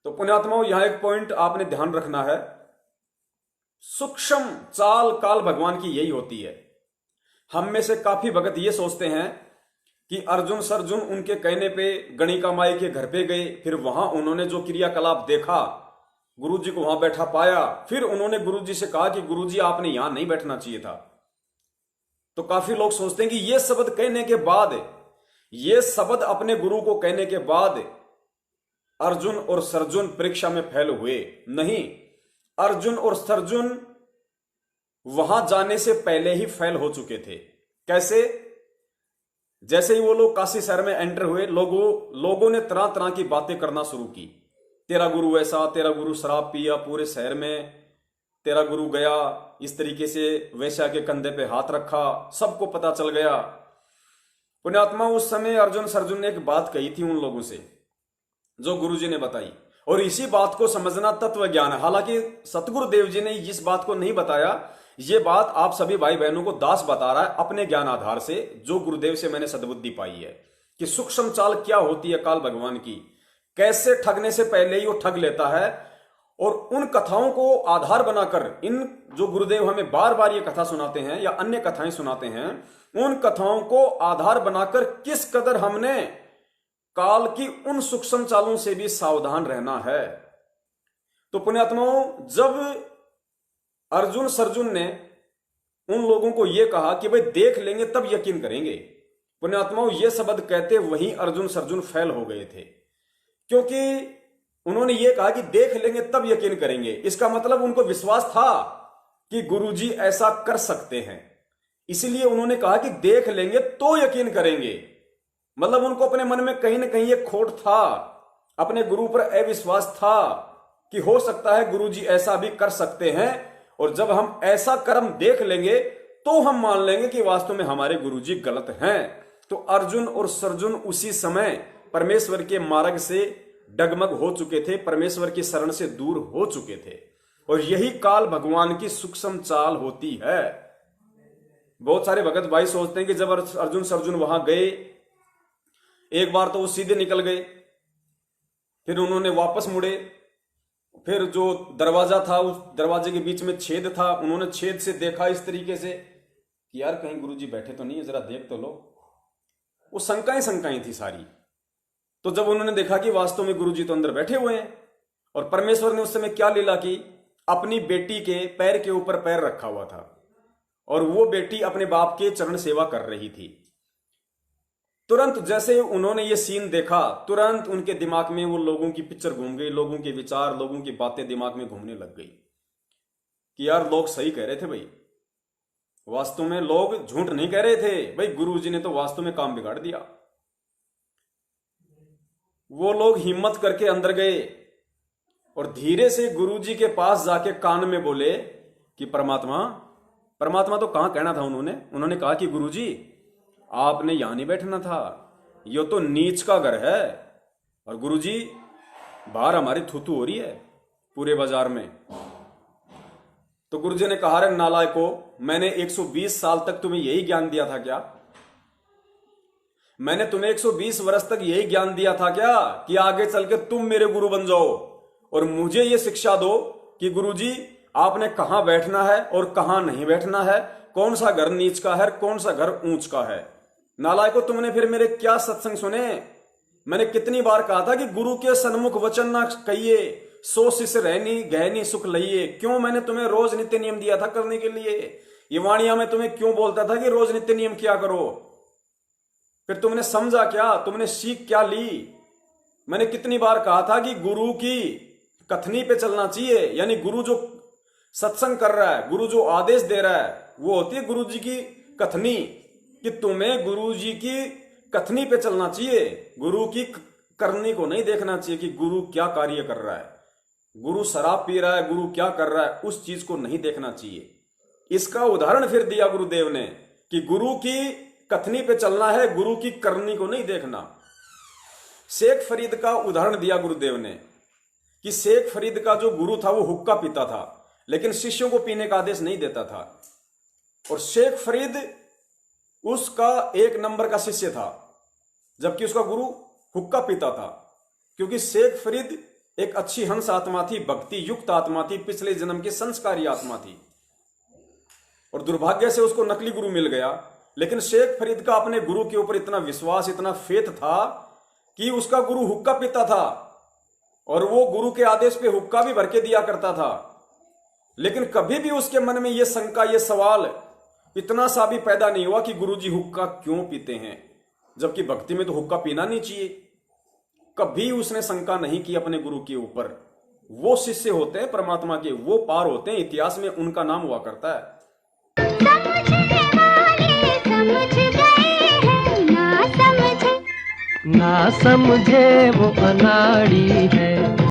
तो पुण्यात्माओं, यहां एक पॉइंट आपने ध्यान रखना है। सूक्ष्म चाल काल भगवान की यही होती है। हम में से काफी भगत ये सोचते हैं कि अर्जुन सरजुन उनके कहने पे गणिका माई के घर पे गए, फिर वहां उन्होंने जो क्रियाकलाप देखा, गुरुजी को वहां बैठा पाया, फिर उन्होंने गुरुजी से कहा कि गुरुजी आपने यहां नहीं बैठना चाहिए था। तो काफी लोग सोचते हैं कि ये शब्द कहने के बाद, ये शब्द अपने गुरु को कहने के बाद अर्जुन और सर्जुन परीक्षा में फेल हुए। नहीं, अर्जुन और सर्जुन वहां जाने से पहले ही फेल हो चुके थे। कैसे? जैसे ही वो लोग काशी शहर में एंटर हुए, लोगों ने तरह तरह की बातें करना शुरू की। तेरा गुरु ऐसा, तेरा गुरु शराब पिया पूरे शहर में, तेरा गुरु गया इस तरीके से वैश्या के कंधे पे हाथ रखा, सबको पता चल गया। पुण्यात्मा, उस समय अर्जुन सर्जुन ने एक बात कही थी उन लोगों से जो गुरुजी ने बताई, और इसी बात को समझना तत्व ज्ञान है। हालांकि सतगुरुदेव जी ने इस बात को नहीं बताया, ये बात आप सभी भाई बहनों को दास बता रहा है अपने ज्ञान आधार से, जो गुरुदेव से मैंने सद्बुद्धि पाई है कि सूक्ष्म चाल क्या होती है काल भगवान की, कैसे ठगने से पहले ही वो ठग लेता है। और उन कथाओं को आधार बनाकर, इन जो गुरुदेव हमें बार बार ये कथा सुनाते हैं या अन्य कथाएं सुनाते हैं, उन कथाओं को आधार बनाकर किस कदर हमने काल की उन सूक्ष्म चालों से भी सावधान रहना है। तो पुण्यात्माओं, जब अर्जुन सर्जुन ने उन लोगों को यह कहा कि भाई देख लेंगे तब यकीन करेंगे, पुण्यात्माओं ये शब्द कहते वहीं अर्जुन सर्जुन फेल हो गए थे। क्योंकि उन्होंने ये कहा कि देख लेंगे तब यकीन करेंगे, इसका मतलब उनको विश्वास था कि गुरुजी ऐसा कर सकते हैं, इसलिए उन्होंने कहा कि देख लेंगे तो यकीन करेंगे। मतलब उनको अपने मन में कहीं ना कहीं ये खोट था, अपने गुरु पर अविश्वास था कि हो सकता है गुरुजी ऐसा भी कर सकते हैं, और जब हम ऐसा कर्म देख लेंगे तो हम मान लेंगे कि वास्तव में हमारे गुरुजी गलत हैं। तो अर्जुन और सर्जुन उसी समय परमेश्वर के मार्ग से डगमग हो चुके थे, परमेश्वर की शरण से दूर हो चुके थे, और यही काल भगवान की सूक्ष्म चाल होती है। बहुत सारे भगत भाई सोचते हैं कि जब अर्जुन सर्जुन वहां गए, एक बार तो वो सीधे निकल गए, फिर उन्होंने वापस मुड़े, फिर जो दरवाजा था उस दरवाजे के बीच में छेद था, उन्होंने छेद से देखा इस तरीके से कि यार कहीं गुरुजी बैठे तो नहीं है, जरा देख तो लो। वो शंकाएं थी सारी। तो जब उन्होंने देखा कि वास्तव में गुरुजी तो अंदर बैठे हुए हैं, और परमेश्वर ने उस समय क्या लीला की, अपनी बेटी के पैर के ऊपर पैर रखा हुआ था, और वो बेटी अपने बाप के चरण सेवा कर रही थी। तुरंत जैसे उन्होंने ये सीन देखा, तुरंत उनके दिमाग में वो लोगों की पिक्चर घूम गई, लोगों के विचार, लोगों की बातें दिमाग में घूमने लग गई कि यार लोग सही कह रहे थे भाई, वास्तव में लोग झूठ नहीं कह रहे थे भाई, गुरुजी ने तो वास्तव में काम बिगाड़ दिया। वो लोग हिम्मत करके अंदर गए और धीरे से गुरुजी के पास जाके कान में बोले कि परमात्मा तो कहां कहना था उन्होंने कहा कि गुरुजी आपने यहां नहीं बैठना था, ये तो नीच का घर है, और गुरुजी बाहर हमारी थूथू हो रही है पूरे बाजार में। तो गुरुजी ने कहा, रे नालायको, मैंने 120 साल तक तुम्हें यही ज्ञान दिया था क्या? मैंने तुम्हें 120 वर्ष तक यही ज्ञान दिया था क्या कि आगे चल के तुम मेरे गुरु बन जाओ और मुझे यह शिक्षा दो कि गुरुजी आपने कहां बैठना है और कहां नहीं बैठना है, कौन सा घर नीच का है, कौन सा घर ऊंच का है। नालायको, तुमने फिर मेरे क्या सत्संग सुने? मैंने कितनी बार कहा था कि गुरु के सन्मुख वचन ना कहिए, सो शिष्य रहनी गहनी सुख लइए। क्यों मैंने तुम्हें रोज नित्य नियम दिया था करने के लिए? ये वाणिया में तुम्हें क्यों बोलता था कि रोज नित्य नियम किया करो? फिर तुमने समझा क्या? तुमने सीख क्या ली? मैंने कितनी बार कहा था कि गुरु की कथनी पे चलना चाहिए, यानी गुरु जो सत्संग कर रहा है, गुरु जो आदेश दे रहा है, वो होती है गुरु जी की कथनी, कि तुम्हें गुरु जी की कथनी पे चलना चाहिए, गुरु की करनी को नहीं देखना चाहिए कि गुरु क्या कार्य कर रहा है, गुरु शराब पी रहा है, गुरु क्या कर रहा है, उस चीज को नहीं देखना चाहिए। इसका उदाहरण फिर दिया गुरुदेव ने कि गुरु की कथनी पे चलना है, गुरु की करनी को नहीं देखना। शेख फरीद का उदाहरण दिया गुरुदेव ने कि शेख फरीद का जो गुरु था वो हुक्का पीता था, लेकिन शिष्यों को पीने का आदेश नहीं देता था, और शेख फरीद उसका 1 नंबर का शिष्य था, जबकि उसका गुरु हुक्का पीता था। क्योंकि शेख फरीद एक अच्छी हंस आत्मा थी, भक्ति युक्त आत्मा थी, पिछले जन्म की संस्कारी आत्मा थी, और दुर्भाग्य से उसको नकली गुरु मिल गया। लेकिन शेख फरीद का अपने गुरु के ऊपर इतना विश्वास, इतना फेथ था कि उसका गुरु हुक्का पीता था और वो गुरु के आदेश पे हुक्का भी भर के दिया करता था। लेकिन कभी भी उसके मन में ये शंका, ये सवाल इतना सा भी पैदा नहीं हुआ कि गुरुजी हुक्का क्यों पीते हैं, जबकि भक्ति में तो हुक्का पीना नहीं चाहिए। कभी उसने शंका नहीं की अपने गुरु के ऊपर। वो शिष्य होते हैं परमात्मा के, वो पार होते हैं, इतिहास में उनका नाम हुआ करता है। समझने वाले समझ गए हैं, ना समझे वो अनाड़ी है।